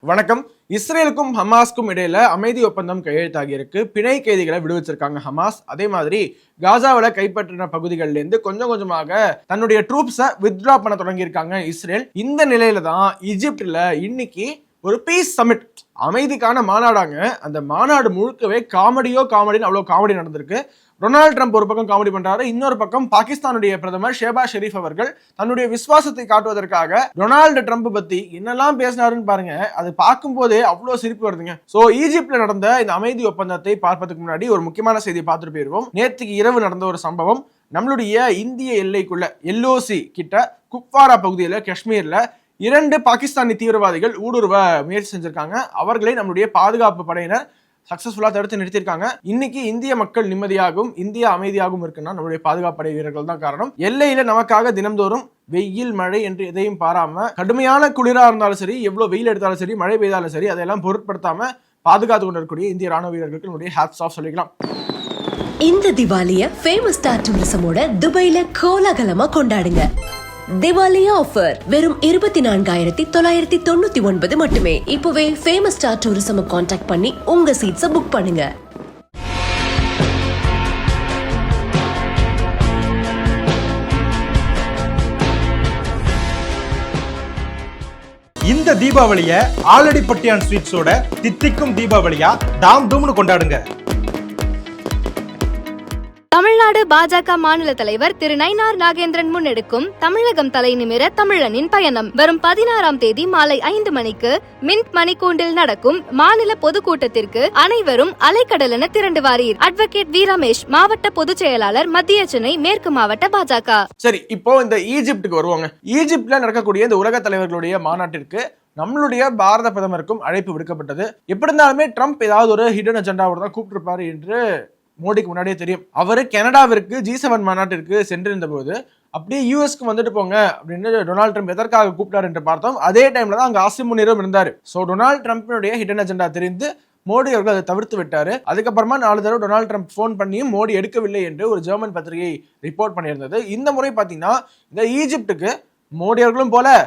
வணக்கம். இஸ்ரேலுக்கும் ஹமாஸ்க்கும் இடையில அமைதி ஒப்பந்தம் கையெழுத்தாகி இருக்கு. பிணை கைதிகளை விடுவிச்சிருக்காங்க ஹமாஸ். அதே மாதிரி காசாவில கைப்பற்றின பகுதிகளில இருந்து கொஞ்சம் கொஞ்சமாக தன்னுடைய ட்ரூப்ஸை வித்ட்ரா பண்ண தொடங்கியிருக்காங்க இஸ்ரேல். இந்த நிலையில தான் ஈஜிப்ட்ல இன்னைக்கு ஒரு பீஸ் சமிட், அமைதிக்கான மாநாடாங்க. அந்த மாநாடு முழுக்கவே காமெடின்னு அவ்வளவு காமெடி நடந்திருக்கு. டொனால்டு ட்ரம்ப் ஒரு பக்கம் காமெடி பண்றாரு, இன்னொரு பக்கம் பாகிஸ்தானுடைய பிரதமர் ஷெஹபாஸ் ஷெரீப் அவர்கள் தன்னுடைய விசுவாசத்தை காட்டுவதற்காக டொனால்டு ட்ரம்ப் பத்தி என்னெல்லாம் பேசினாருன்னு பாருங்க. அது பார்க்கும் போதே அவ்வளவு சிரிப்பு வருதுங்க. சோ ஈஜிப்ட்ல நடந்த இந்த அமைதி ஒப்பந்தத்தை பார்ப்பதற்கு முன்னாடி ஒரு முக்கியமான செய்தியை பார்த்துட்டு போயிருவோம். நேற்றுக்கு இரவு நடந்த ஒரு சம்பவம். நம்மளுடைய இந்திய எல்லைக்குள்ள எல்ஓசி கிட்ட குப்வாரா பகுதியில காஷ்மீர்ல 2 பாகிஸ்தானி தீவிரவாதிகள் ஊடுருவ முயற்சி செஞ்சிருக்காங்க. அவர்களை நம்மளுடைய பாதுகாப்பு படையினர் சக்சஸ்ஃபுல்லா தடுத்து நிறுத்திருக்காங்க. இன்னைக்கு இந்திய மக்கள் நிம்மதியாகவும் இந்தியா அமைதியாகவும் இருக்குன்னா நம்மளுடைய பாதுகாப்பு படை வீரர்கள் தான் காரணம். எல்லையில நமக்காக தினம்தோறும் வெயில் மழை என்று எதையும் பாராம, கடுமையான குளிரா இருந்தாலும் சரி, எவ்வளவு வெயில் எடுத்தாலும் சரி, மழை பெய்தாலும் சரி, அதெல்லாம் பொருட்படுத்தாம பாதுகாத்து கொண்டிருக்கக்கூடிய இந்திய ராணுவ வீரர்களுக்கு நம்முடைய ஹேட்ஸ் ஆஃப் சொல்லிக்கலாம். இந்த திவாலிய ஃபேமஸ் ஸ்டார் டூரிசமோட துபாயில கோலாகலமா கொண்டாடுங்க. திவாலி ஆஃபர் வெறும் 24,999 மட்டுமே. இப்பவே ஃபேமஸ் ஸ்டார் டூரிசம் கான்டாக்ட் பண்ணி உங்க சீட்ஸை புக் பண்ணுங்க. இந்த தீபாவளிய ஆலடிப்பட்டியான் ஸ்வீட்ஸோட தித்திக்கும் தீபாவளியா தாம் தூம்னு கொண்டாடுங்க. தமிழ்நாடு பாஜக மாநில தலைவர் திரு நயினார் நாகேந்திரன் முன்னெடுக்கும் தமிழகம் தலை நிமிர தமிழனின் பயணம் வரும் 16ஆம் தேதி மாலை 5 மணிக்கு மின்ட் மணிக்கூண்டில் நடக்கும் மாநில பொதுக்கூட்டத்திற்கு அனைவரும் அலைக்கடலென திரண்டு வாரீர். அட்வொகேட் வி ரமேஷ், மாவட்ட பொதுச் செயலாளர், மத்திய சென்னை மேற்கு மாவட்ட பாஜக. சரி, இப்போ இந்த ஈஜிப்டுக்கு வருவாங்க. ஈஜிப்ட்ல நடக்கக்கூடிய இந்த உலக தலைவர்களுடைய மாநாட்டிற்கு நம்மளுடைய பாரத பிரதமருக்கும் அழைப்பு விடுக்கப்பட்டது. எப்படி இருந்தாலுமே ட்ரம்ப் ஏதாவது ஒரு ஹிடன் அஜெண்டாவோட தான் கூப்பிட்டிருப்பாரு என்று மோடிக்கு முன்னாடியே தெரியும். அவரு கனடாவிற்கு G7 மாநாட்டிற்கு சென்றிருந்த போது அப்படியே யூஎஸ்க்கு வந்துட்டு போங்க அப்படின்னு டொனால்டு ட்ரம்ப் எதற்காக கூப்பிட்டாரு என்று பார்த்தோம். அதே டைம்ல தான் அங்க ஆசிம் முனீரும் இருந்தாரு. ஸோ டொனால்டு ட்ரம்ப்பினுடைய ஹிடன் அஜெண்டா தெரிந்து மோடி அவர்கள் அதை தவிர்த்து விட்டாரு. அதுக்கப்புறமா 4 தடவை டொனால்டு ட்ரம்ப் போன் பண்ணியும் மோடி எடுக்கவில்லை என்று ஒரு ஜெர்மன் பத்திரிகை ரிப்போர்ட் பண்ணியிருந்தது. இந்த முறை பாத்தீங்கன்னா இந்த ஈஜிப்டுக்கு மோடி அவர்களும் போல,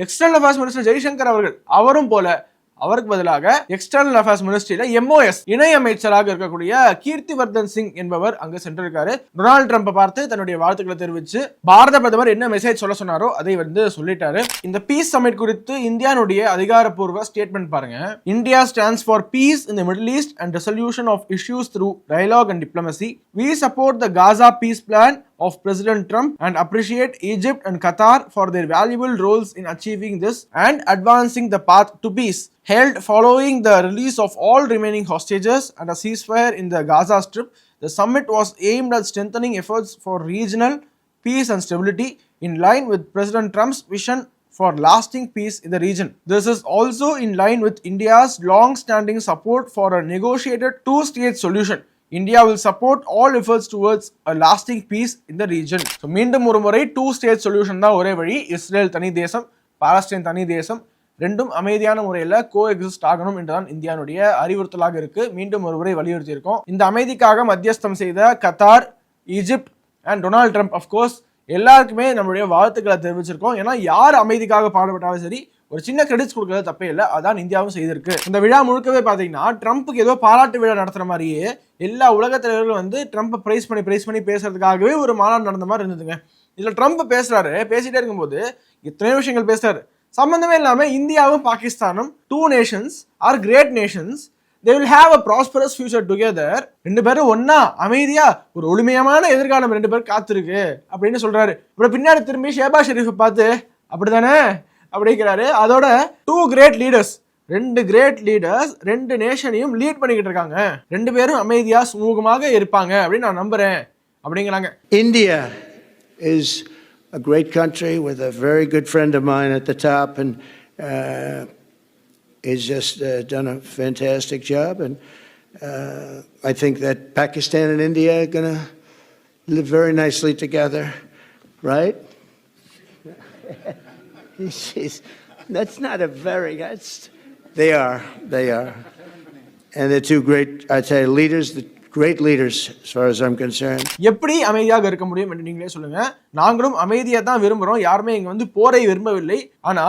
எக்ஸ்டர்னல் அஃபேர்ஸ் மினிஸ்டர் ஜெய்சங்கர் அவரும் போல, அவருக்கு பதிலாக எக்ஸ்டர்னல் அஃபேர்ஸ் மினிஸ்ட்ரியில MOS இணை அமைச்சராக இருக்கக்கூடிய கீர்த்திவர்தன் சிங் என்பவர் அங்கு சென்றிருக்காரு. டொனால்டு ட்ரம்ப் பார்த்து தன்னுடைய வாழ்த்துக்களை தெரிவிச்சு பாரத பிரதமர் என்ன மெசேஜ் சொல்ல சொன்னாரோ அதை சொல்லிட்டாரு. இந்த பீஸ் சமிட் குறித்து இந்தியாவுடைய அதிகாரப்பூர்வ ஸ்டேட்மெண்ட் பாருங்க. India stands for peace in the Middle East and resolution of issues through dialogue and diplomacy. We support the Gaza peace plan of President Trump and appreciate Egypt and Qatar for their valuable roles in achieving this and advancing the path to peace. Held following the release of all remaining hostages and a ceasefire in the Gaza Strip, the summit was aimed at strengthening efforts for regional peace and stability in line with President Trump's vision for lasting peace in the region. This is also in line with India's long-standing support for a negotiated two-state solution. India will support all efforts towards a lasting peace in the region. So மீண்டும் ஒரு முறை 2-state solution தான் ஒரே வழி. Israel தனி தேசம், பாலஸ்தீன் தனி தேசம், ரெண்டும் அமைதியான முறையில் கோஎக்ஸிஸ்ட் ஆகணும் என்றுதான் இந்தியாவுடைய அறிவுறுத்தலாக இருக்கு. மீண்டும் ஒரு முறை வலியுறுத்தி இருக்கோம். இந்த அமைதிக்காக மத்தியஸ்தம் செய்த Qatar, Egypt and Donald Trump of course எல்லாருக்குமே நம்மளுடைய வாழ்த்துக்களை தெரிவிச்சிருக்கோம். ஏன்னா யார் அமைதிக்காக பாடுபட்டாலும் சரி, ஒரு சின்ன கிரெடிட்ஸ் கொடுக்கறது தப்பே இல்லை. அதான் இந்தியாவும் செய்திருக்கு. இந்த விழா முழுக்கவே பாத்தீங்கன்னா ட்ரம்ப்புக்கு ஏதோ பாராட்டு விழா நடத்துற மாதிரியே எல்லா உலக தலைவர்களும் ட்ரம்ப்பை பிரைஸ் பண்ணி பேசுறதுக்காகவே ஒரு மாநாடு நடந்த மாதிரி இருந்ததுங்க. இதுல ட்ரம்ப் பேசுறாரு, பேசிட்டே இருக்கும்போது எத்தனையோ விஷயங்கள் பேசுறாரு. சம்பந்தமே இல்லாம இந்தியாவும் பாகிஸ்தானும் 2 nations are great nations, they will have a prosperous future together. 2 பேரும் ஒன்னா அமைதியா ஒரு ஒளிமயமான எதிர்காலம் 2 பேரும் காத்திருக்கு அப்படின்னு சொல்றாரு. இப்ப பின்னாடி திரும்பி ஷெஹபாஸ் ஷெரீஃபை பார்த்து அப்படிதானே அப்படிங்கிறாரு. அதோட 2 great leaders, 2 great leaders 2 நேஷனையும் lead பண்ணிக்கிட்டு இருக்காங்க. 2 பேரும் அமைதியா சுமூகமாக இருப்பாங்க அப்படின்னு நான் நம்புறேன் அப்படிங்கிறாங்க. India is a great country with a very good friend of mine at the top, and he's just done a fantastic job. And I think that Pakistan and India are going to live very nicely together, right? That's not a very, they are. And they're 2 great, I'd say, leaders, great leaders as far as I'm concerned. எப்படி அமைதியாக இருக்க முடியும் என்று நீங்களே சொல்லுங்க. நாங்களும் அமைதியை தான் விரும்புறோம். யாருமே இங்க போரை விரும்பவில்லை. ஆனா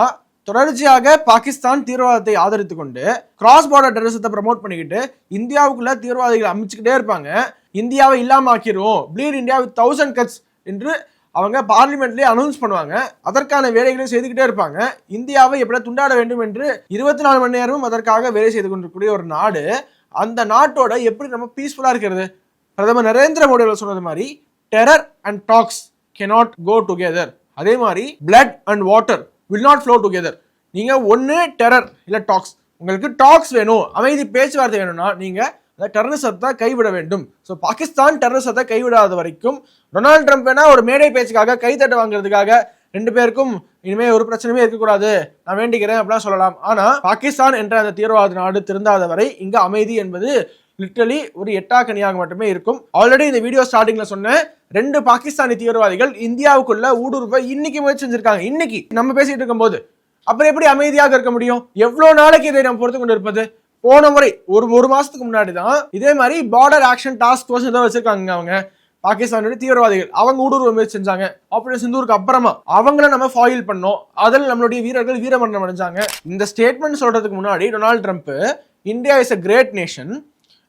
தொடர்ச்சியாக பாகிஸ்தான் தீவிரவாதத்தை ஆதரித்து கொண்டு கிராஸ் பார்டர் டெரரிசத்தை ப்ரமோட் பண்ணிக்கிட்டு இந்தியாவுக்குள்ள தீவிரவாதிகளை அமைச்சுக்கிட்டே இருப்பாங்க. இந்தியாவை இல்லாம ஆக்கிடுவோம், ப்ளீட் இந்தியா வித் 1000 cuts என்று அவங்க பார்லிமெண்ட்லேயே அனௌன்ஸ் பண்ணுவாங்க. அதற்கான வேலைகளையும் செய்துக்கிட்டே இருப்பாங்க. இந்தியாவை எப்படியா துண்டாட வேண்டும் என்று 24 மணி நேரமும் அதற்காக வேலை செய்து கொண்டிருக்கக்கூடிய ஒரு நாடு. அந்த நாட்டோட எப்படி நம்ம பீஸ்ஃபுல்லா இருக்கிறது? பிரதமர் நரேந்திர மோடி அவர்கள் சொன்னது மாதிரி terror and talks cannot go together. அதே மாதிரி blood and water will not flow together. நீங்க ஒன்னு டெரர் இல்ல டாக்ஸ். உங்களுக்கு டாக்ஸ் வேணும், அமைதி பேச்சுவார்த்தை வேணும்னா நீங்க டெரரிசத்தை கைவிட வேண்டும். ஸோ பாகிஸ்தான் டெரரிசத்தை கைவிடாத வரைக்கும் டொனால்டு ட்ரம்ப் வேணா ஒரு மேடை பேச்சுக்காக கைத்தட்ட வாங்குறதுக்காக 2 பேருக்கும் இனிமே ஒரு பிரச்சனையுமே இருக்கக்கூடாது, நான் வேண்டிக்கிறேன் அப்படிலாம் சொல்லலாம். ஆனா பாகிஸ்தான் என்ற அந்த தீவிரவாத நாடு திருந்தாத வரை இங்க அமைதி என்பது லிட்டரலி ஒரு எட்டாக்கனியாக மட்டுமே இருக்கும். ஆல்ரெடி இந்த வீடியோ ஸ்டார்டிங்ல சொன்ன 2 பாகிஸ்தானி தீவிரவாதிகள் இந்தியாவுக்குள்ள ஊடுருவ இன்னைக்கு முயற்சி செஞ்சிருக்காங்க. இன்னைக்கு நம்ம பேசிட்டு இருக்கும் போது அப்புறம் எப்படி அமைதியாக இருக்க முடியும்? எவ்வளவு நாளைக்கு இதை நம்ம பொறுத்து கொண்டு இருப்பது? போன முறை ஒரு மாசத்துக்கு முன்னாடி தான் இதே மாதிரி பார்டர் ஆக்ஷன் டாஸ்க் ஃபோர்ஸ் ஏதோ வச்சிருக்காங்க அவங்க பாகிஸ்தானுடைய தீவிரவாதிகள். அவங்க ஊடுருவ முயற்சி செஞ்சாங்க. ஆபரேஷன் சிந்தூருக்கு அப்புறமா அவங்கள நம்ம ஃபாயில் பண்ணோம். அதில் நம்மளுடைய வீரர்கள் வீரமரணம் அடைஞ்சாங்க. இந்த ஸ்டேட்மெண்ட் சொல்றதுக்கு முன்னாடி Donald Trump India is a great nation,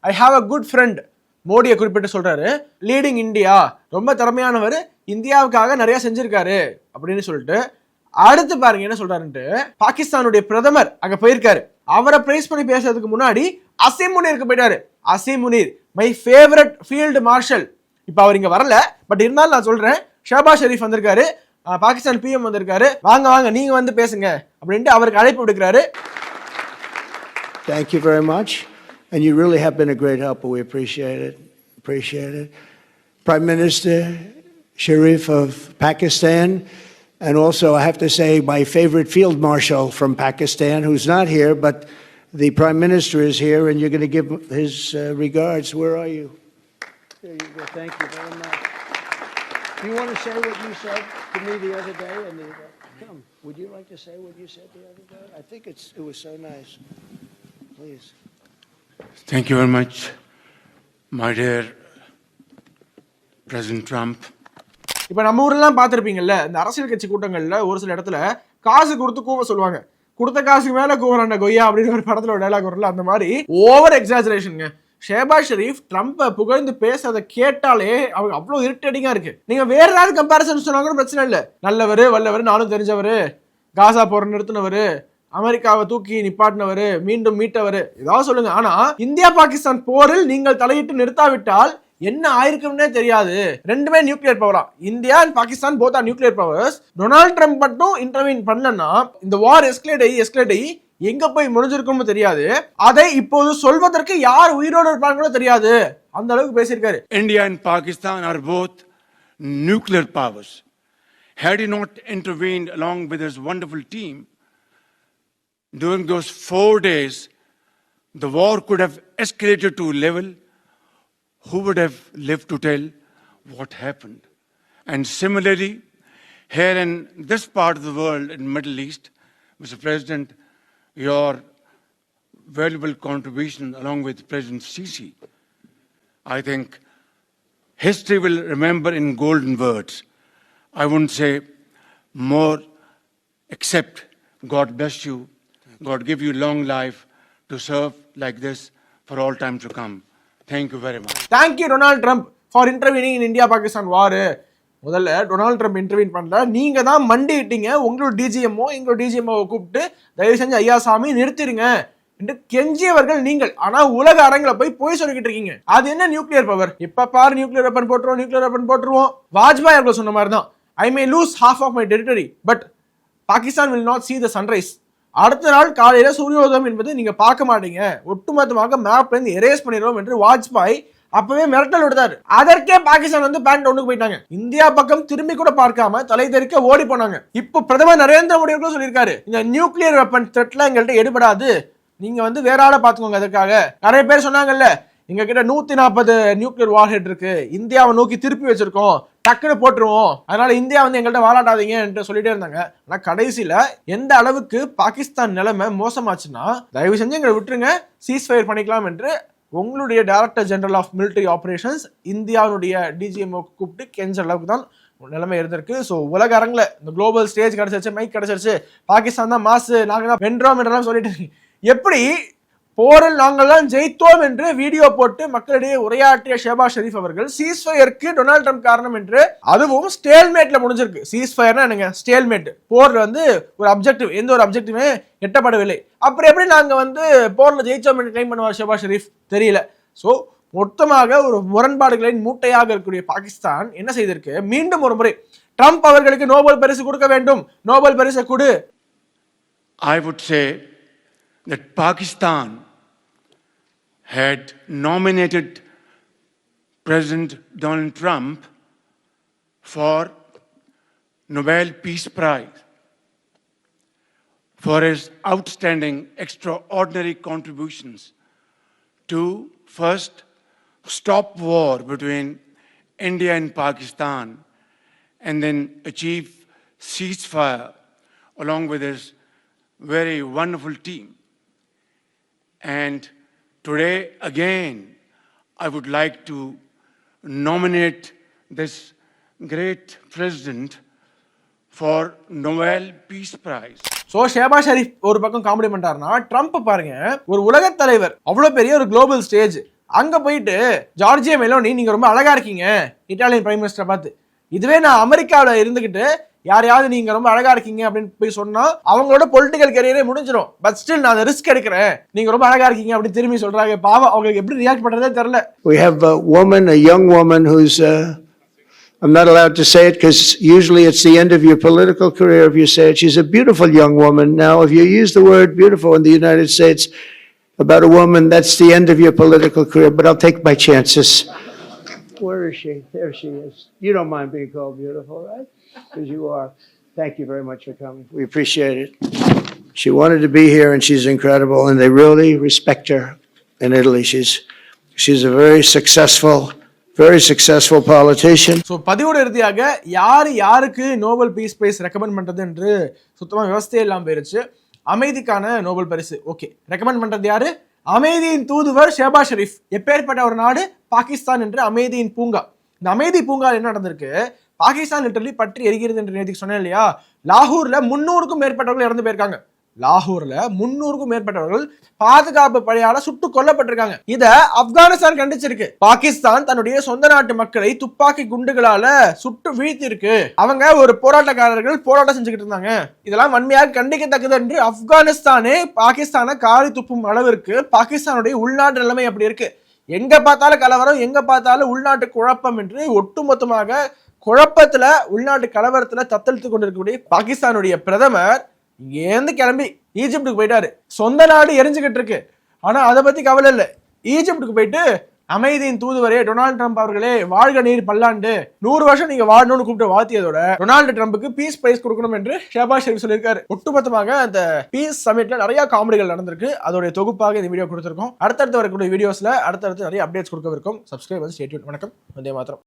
I have a good friend மோடியை குறிப்பிட்டு சொல்றாரு. லீடிங் இந்தியா, ரொம்ப திறமையானவர், இந்தியாவுக்காக நிறைய செஞ்சிருக்காரு அப்படின்னு சொல்லிட்டு அடுத்து பாருங்க என்ன சொல்றாருன்ட்டு பாகிஸ்தானுடைய பிரதமர் அங்க போயிருக்காரு. அவரை பிரைஸ் பண்ணி பேசுறதுக்கு முன்னாடி அசீம் முனீருக்கு போயிட்டாரு. Asim Munir my favourite field marshal. இப்ப அவர் இங்க வரல, பட் இருந்தாலும் நான் சொல்றேன், ஷஹபாஸ் ஷெரீப் வந்திருக்காரு, பாகிஸ்தான் பிஎம் வந்திருக்காரு, வாங்க வாங்க நீங்க வந்து பேசுங்க அப்படின்ட்டு அவருக்கு அழைப்பு விடுக்கிறாரு. Thank you very much. And you really have been a great help. We appreciate it. Appreciate it. Prime Minister Sharif of Pakistan, and also I have to say my favorite field marshal from Pakistan, who's not here, but the Prime Minister is here, and you're going to give his regards. Where are you? There you go. Thank you very much. Do you want to say what you said to me the other day? Come. Would you like to say what you said the other day? I think it was so nice. Please. Thank you very much, my dear President Trump. இப்ப நம்ம ஊர்லாம் பார்த்திருப்பீங்கல்ல, இந்த அரசியல் கட்சி கூட்டங்கள்ல ஒரு சில இடத்துல காசு கொடுத்து கூவ சொல்லுவாங்க. கொடுத்த காசுக்கு மேல கூவறாண்ட கொய்யா அப்படின்னு ஒரு படத்துல ஒரு டைலாக் வரல, அந்த மாதிரி ஓவர் எக்ஸாஜரேஷனுங்க. ஷஹபாஸ் ஷெரீப் ட்ரம்ப்பை புகழ்ந்து பேசுறதை கேட்டாலே அவங்க அவ்வளவு இரிட்டேட்டிங்கா இருக்கு. நீங்க வேற ஏதாவது கம்பேரிசன் சொன்னாங்க பிரச்சனை இல்லை, நல்லவர் வல்லவர், நானும் தெரிஞ்சவர், காசா போற நிறுத்தினவர், அமெரிக்காவை தூக்கி நிப்பாட்டினவர், மீண்டும் மீட்டவர், ஏதாவது சொல்லுங்க. ஆனா இந்தியா பாகிஸ்தான் போரில் நீங்கள் தலையிட்டு நிறுத்தாவிட்டால் என்ன ஆயிருக்கும்னே தெரியாது. ரெண்டுமே நியூக்ளியர் பவரா. India and Pakistan both are nuclear powers. Donald Trump மட்டும் இன்டர்வீன் பண்ணலன்னா இந்த வார் எஸ்கலேட் ஆகி எங்க போய் முடிஞ்சிருக்கும்னு தெரியாது. அதை இப்போது சொல்வதற்கு யார் உயிரோடு இருப்பாங்களோ தெரியாது. அந்த அளவுக்கு பேசியிருக்காரு. India and Pakistan are both nuclear powers. Had he not intervened along with his wonderful team during those 4 days, the war could have escalated to a level. Who would have lived to tell what happened? And similarly, here in this part of the world, in the Middle East, Mr. President, your valuable contribution along with President Sisi, I think history will remember in golden words. I wouldn't say more, except God bless you, God give you long life to serve like this for all time to come. Thank you very much. Thank you Donald Trump for intervening in India Pakistan war. முதல்ல Donald Trump intervene பண்ணல, நீங்க தான் மண்டிட்டீங்க. உங்களோட DGMO கூப்பிட்டு தயவு செஞ்சு ஐயா சாமி நிறுத்திடுங்க என்று கெஞ்சியவர்கள் நீங்கள். ஆனா உலக அரங்கில போய் சொல்லிக்கிட்டு இருக்கீங்க. அது என்ன நியூக்ளியர் பவர்? இப்ப பாரு நியூக்ளியர் வெப்பன் போட்டுருவோம். வாஜ்பாய் அவர்கள் சொன்ன மாதிரி தான், I may lose half of my territory but Pakistan will not see the sunrise. அடுத்த நாள் காலையில சூரியோதயம் என்பது நீங்க பார்க்க மாட்டீங்க, ஒட்டுமொத்தமாக மேப்ல இருந்து எரேஸ் பண்ணிடுவோம் என்று வாஜ்பாய் அப்பவே மிரட்டல் விடுத்தாரு. அதற்கே பாகிஸ்தான் பேன் டவுனுக்கு போயிட்டாங்க. இந்தியா பக்கம் திரும்பி கூட பார்க்காம தலை தெறிக்க ஓடி போனாங்க. இப்போ பிரதமர் நரேந்திர மோடி அவர்களும் சொல்லியிருக்காரு, இந்த நியூக்ளியர் வெப்பன் த்ரெட்ல எங்கள்கிட்ட எடுபடாது, நீங்க வேற ஆளை பாத்துக்கோங்க. அதற்காக நிறைய பேர் சொன்னாங்கல்ல, எங்க கிட்ட 140 நியூக்ளியர் வார்ஹெட் இருக்கு, இந்தியாவை நோக்கி திருப்பி வச்சிருக்கோம், டக்குன்னு போட்டுருவோம், அதனால இந்தியா எங்கள்கிட்ட வாலாட்டாதீங்க என்று சொல்லிட்டே இருந்தாங்க. ஆனா கடைசியில எந்த அளவுக்கு பாகிஸ்தான் நிலைமை மோசமாச்சுன்னா, தயவு செஞ்சு எங்களை விட்டுருங்க, சீஸ்ஃபயர் பண்ணிக்கலாம் என்று உங்களுடைய director general of military operations இந்தியாவுடைய டிஜிஎம்ஓ கூப்பிட்டு கெஞ்ச அளவுக்கு தான் நிலைமை இருந்திருக்கு. ஸோ உலக அரங்கில் இந்த குளோபல் ஸ்டேஜ் கிடைச்சிருச்சு, மைக் கிடைச்சிருச்சு, பாகிஸ்தான் தான் மாசு, நாங்கள் தான் வென்றோம் என்றெல்லாம் சொல்லிட்டு எப்படி போரில் நாங்கள்லாம் ஜெயித்தோம் என்று வீடியோ போட்டு மக்களிடையே உரையாற்றிய ஷெஹபாஸ் ஷெரீப் அவர்கள் சீஸ்ஃபயருக்கு டொனால்ட் ட்ரம்ப் காரணம் என்று, அதுவும் ஸ்டேல்மேட்ல முடிஞ்சிருக்கு. சீஸ்ஃபயர்னா என்னங்க? ஸ்டேல்மேட். போர்ல வந்து ஒரு அப்ஜெக்டிவ், எந்த ஒரு அப்ஜெக்டிவே எட்டப்படவில்லை. அப்புறம் எப்படி நாங்க வந்து போர்ல ஜெயிச்சோம் என்று கிளைம் பண்ணுவார் ஷெஹபாஸ் ஷெரீப்? தெரியல. ஸோ மொத்தமாக ஒரு முரண்பாடுகளின் மூட்டையாக இருக்கக்கூடிய பாகிஸ்தான் என்ன செய்திருக்கு? மீண்டும் ஒரு முறை ட்ரம்ப் அவர்களுக்கு நோபல் பரிசு கொடுக்க வேண்டும், நோபல் பரிசு கொடு. I would say that Pakistan had nominated President Donald Trump for Nobel Peace Prize for his outstanding, extraordinary contributions to first stop war between India and Pakistan and then achieve ceasefire along with his very wonderful team. And today, again, I would like to nominate this great president for Nobel Peace Prize. So Shehbaz Sharif ஒரு பக்கம் comedy பண்ணிட்டாருன்னா, Trump பாருங்க, ஒரு உலக தலைவர், அவ்வளோ பெரிய ஒரு குளோபல் ஸ்டேஜ், அங்க போயிட்டு ஜார்ஜியா மெலோனி நீங்க ரொம்ப அழகா இருக்கீங்க இட்டாலியன் பிரைம் மினிஸ்டரை பார்த்து. இதுவே நான் அமெரிக்காவில் இருந்துகிட்டு யாரையாவது நீங்க ரொம்ப அழகா இருக்கீங்க அப்படின்னு போய் சொன்னா அவங்களோட பொலிட்டிக்கல் கரியரே முடிஞ்சிடும். பட் ஸ்டில் நான் ரிஸ்க் எடுக்கிறேன், நீங்க ரொம்ப அழகா இருக்கீங்க அப்படின்னு திரும்பி சொல்றாங்க. பாவம், அவங்களுக்கு எப்படி ரியாக்ட் பண்றதே தெரியல. We have a woman, a young woman who's, I'm not allowed to say it because usually it's the end of your political career if you say it. She's a beautiful young woman. Now, if you use the word beautiful in the United States about a woman, that's the end of your political career, but I'll take my chances. Where is she? There she is. You don't mind being called beautiful, right? Because you are. Thank you very much for coming. We appreciate it. She wanted to be here and she's incredible and they really respect her in Italy. She's a very successful politician. So பதிவோட இறுதியாக யாருக்கு Nobel piece price recommend பண்றது என்று சுத்தமாக விவசாயம் இல்லாமல் போயிருச்சு. அமைதிக்கான நோபல் பரிசு ஓகே, ரெக்கமெண்ட் பண்றது யாரு? அமைதியின் தூதுவர் ஷெஹபாஸ் ஷெரீப். எப்பேற்பட்ட ஒரு நாடு பாகிஸ்தான் என்று அமைதியின் பூங்கா. இந்த அமைதி பூங்கா என்ன நடந்திருக்கு? பாகிஸ்தான் லிட்டரலி பற்றி எரிகிறது என்று நேற்றுக்கு சொன்னேன் இல்லையா? லாகூர்ல 300க்கும் மேற்பட்டவர்கள் இறந்து போயிருக்காங்க. லாகூர்ல 300க்கும் மேற்பட்டவர்கள் பாதுகாப்பு படையால சுட்டு கொல்லப்பட்டிருக்காங்க. இத ஆப்கானிஸ்தான் கண்டிச்சிருக்கு. பாகிஸ்தான் தன்னுடைய சொந்த நாட்டு மக்களை துப்பாக்கி குண்டுகளால சுட்டு வீழ்த்திருக்கு. அவங்க ஒரு போராட்டக்காரர்கள் போராட்டம் செஞ்சுக்கிட்டு இருந்தாங்க. இதெல்லாம் வன்மையாக கண்டிக்கத்தக்கது என்று ஆப்கானிஸ்தானே பாகிஸ்தானை காரி துப்பும் அளவிற்கு பாகிஸ்தானுடைய உள்நாட்டு நிலைமை அப்படி இருக்கு. எங்க பார்த்தாலும் கலவரம், எங்க பார்த்தாலும் உள்நாட்டு குழப்பம் என்று ஒட்டுமொத்தமாக குழப்பத்துல உள்நாட்டு கலவரத்துல தத்தளித்து கொண்டிருக்கக்கூடிய பாகிஸ்தானுடைய பிரதமர் இங்கேருந்து கிளம்பி ஈஜிப்டுக்கு போயிட்டாரு. சொந்த நாடு எரிஞ்சுக்கிட்டு இருக்கு, ஆனா அதை பத்தி கவலை இல்லை. ஈஜிப்டுக்கு போயிட்டு அமைதியின் தூதுவரே டொனால்டு ட்ரம்ப் அவர்களே வாழ்க நீர் பல்லாண்டு, 100 வருஷம் நீங்க வாழணும்னு கூப்பிட்டு வாழ்த்தியதோட டொனால்டு ட்ரம்புக்கு பீஸ் பிரைஸ் கொடுக்கணும் என்று ஷெஹபாஸ் ஷெரீப் சொல்லியிருக்காரு. ஒட்டுமொத்தமாக அந்த பீஸ் சமிட்ல நிறைய காமெடிகள் நடந்திருக்கு. அதோடைய தொகுப்பாக இந்த வீடியோ கொடுத்திருக்கோம். அடுத்தடுத்து வரக்கூடிய வீடியோஸ்ல அடுத்தடுத்து நிறைய அப்டேட்ஸ் கொடுக்க இருக்கும். சப்ஸ்கிரைப் வந்து ஸ்டே டியூன். வணக்கம், வந்தே மாதரம்.